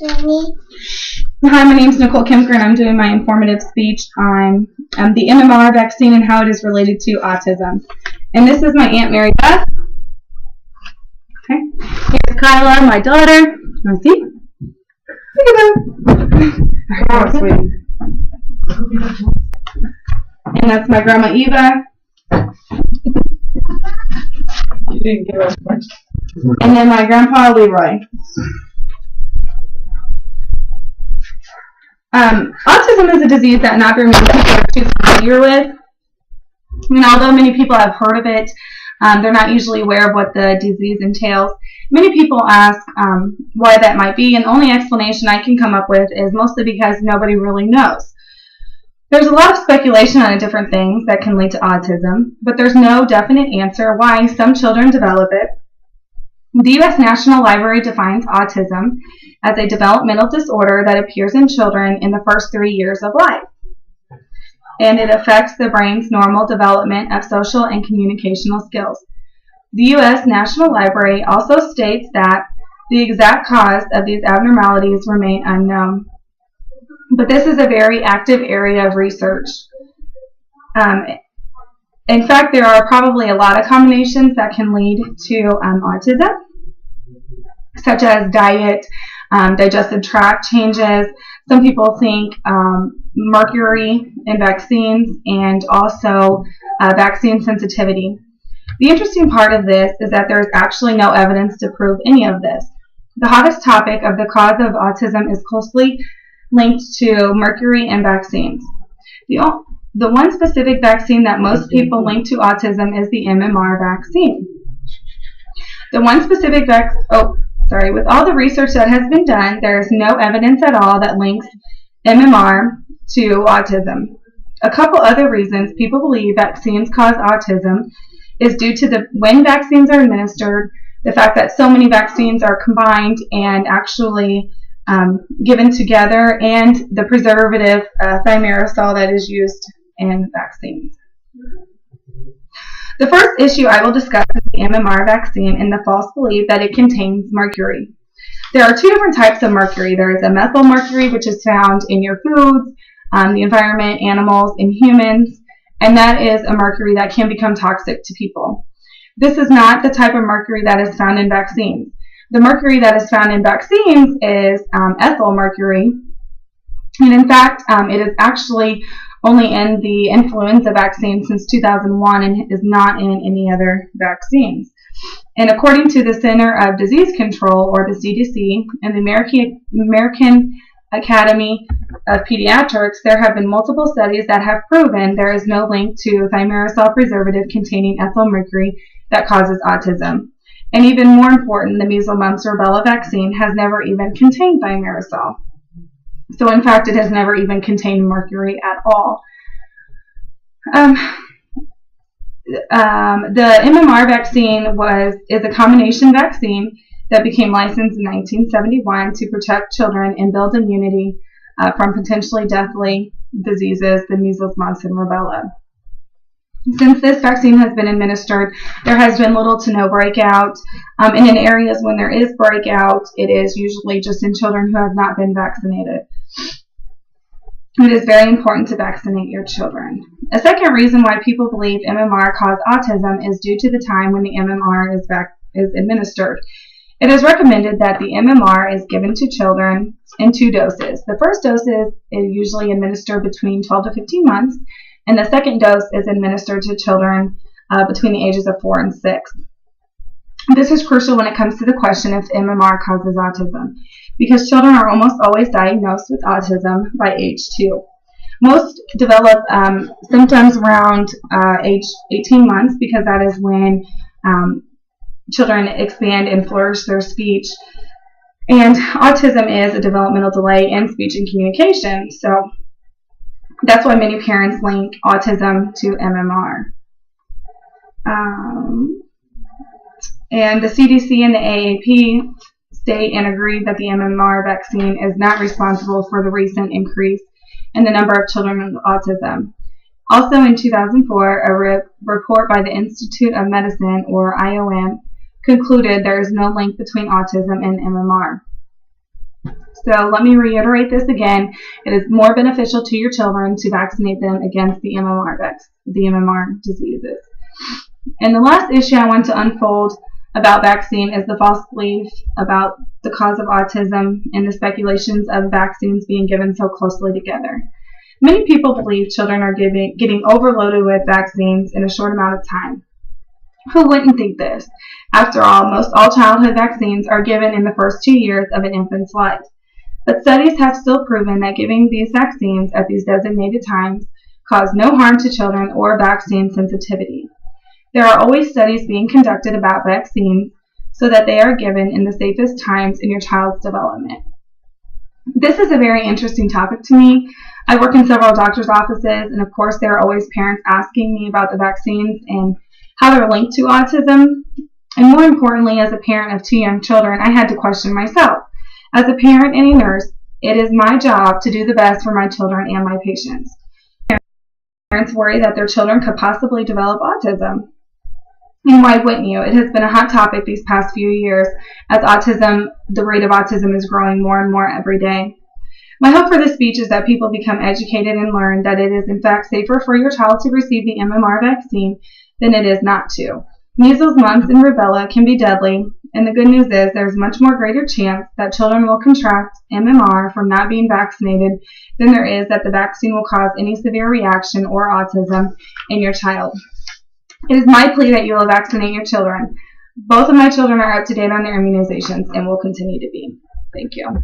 Hi, my name is Nichole and I'm doing my informative speech on the MMR vaccine and how it is related to autism. And this is my Aunt Mary Beth. Okay. Here's Kyla, my daughter. You want to see? Look at them. Oh, sweet. And that's my grandma Eva. You didn't give us much. And then my grandpa Leroy. Autism is a disease that not very many people are too familiar with. And although many people have heard of it, they're not usually aware of what the disease entails. Many people ask why that might be, and the only explanation I can come up with is mostly because nobody really knows. There's a lot of speculation on different things that can lead to autism, but there's no definite answer why some children develop it. The U.S. National Library defines autism as a developmental disorder that appears in children in the first 3 years of life. And it affects the brain's normal development of social and communicational skills. The U.S. National Library also states that the exact cause of these abnormalities remain unknown. But this is a very active area of research. In fact, there are probably a lot of combinations that can lead to autism, such as diet, digestive tract changes. Some people think mercury in vaccines, and also vaccine sensitivity. The interesting part of this is that there is actually no evidence to prove any of this. The hottest topic of the cause of autism is closely linked to mercury and vaccines. The one specific vaccine that most people link to autism is the MMR vaccine. With all the research that has been done, there is no evidence at all that links MMR to autism. A couple other reasons people believe vaccines cause autism is due to when vaccines are administered, the fact that so many vaccines are combined and actually given together, and the preservative thimerosal that is used in vaccines. The first issue I will discuss is the MMR vaccine and the false belief that it contains mercury. There are two different types of mercury. There is a methyl mercury, which is found in your foods, the environment, animals, and humans, and that is a mercury that can become toxic to people. This is not the type of mercury that is found in vaccines. The mercury that is found in vaccines is ethyl mercury, and in fact, it is actually only in the influenza vaccine since 2001 and is not in any other vaccines. And according to the Center of Disease Control, or the CDC, and the American Academy of Pediatrics, there have been multiple studies that have proven there is no link to thimerosal preservative containing ethyl mercury that causes autism. And even more important, the measles, mumps, rubella vaccine has never even contained thimerosal. So in fact, it has never even contained mercury at all. The MMR vaccine is a combination vaccine that became licensed in 1971 to protect children and build immunity from potentially deadly diseases, the measles, mumps, and rubella. Since this vaccine has been administered, there has been little to no breakout. And in areas when there is breakout, it is usually just in children who have not been vaccinated. It is very important to vaccinate your children. A second reason why people believe MMR causes autism is due to the time when the MMR is administered. It is recommended that the MMR is given to children in 2 doses. The first dose is usually administered between 12 to 15 months, and the second dose is administered to children between the ages of 4 and 6. This is crucial when it comes to the question if MMR causes autism, because children are almost always diagnosed with autism by age 2. Most develop symptoms around age 18 months, because that is when children expand and flourish their speech. And autism is a developmental delay in speech and communication, so that's why many parents link autism to MMR. And the CDC and the AAP state and agree that the MMR vaccine is not responsible for the recent increase in the number of children with autism. Also in 2004, a report by the Institute of Medicine, or IOM, concluded there is no link between autism and MMR. So let me reiterate this again. It is more beneficial to your children to vaccinate them against the MMR diseases. And the last issue I want to unfold about vaccine is the false belief about the cause of autism and the speculations of vaccines being given so closely together. Many people believe children are getting overloaded with vaccines in a short amount of time. Who wouldn't think this? After all, most all childhood vaccines are given in the first 2 years of an infant's life. But studies have still proven that giving these vaccines at these designated times cause no harm to children or vaccine sensitivity. There are always studies being conducted about vaccines so that they are given in the safest times in your child's development. This is a very interesting topic to me. I work in several doctor's offices, and of course there are always parents asking me about the vaccines and how they're linked to autism. And more importantly, as a parent of 2 young children, I had to question myself. As a parent and a nurse, it is my job to do the best for my children and my patients. Parents worry that their children could possibly develop autism. And why wouldn't you? It has been a hot topic these past few years as the rate of autism is growing more and more every day. My hope for this speech is that people become educated and learn that it is in fact safer for your child to receive the MMR vaccine than it is not to. Measles, mumps, and rubella can be deadly, and the good news is there's much more greater chance that children will contract MMR from not being vaccinated than there is that the vaccine will cause any severe reaction or autism in your child. It is my plea that you will vaccinate your children. Both of my children are up to date on their immunizations and will continue to be. Thank you.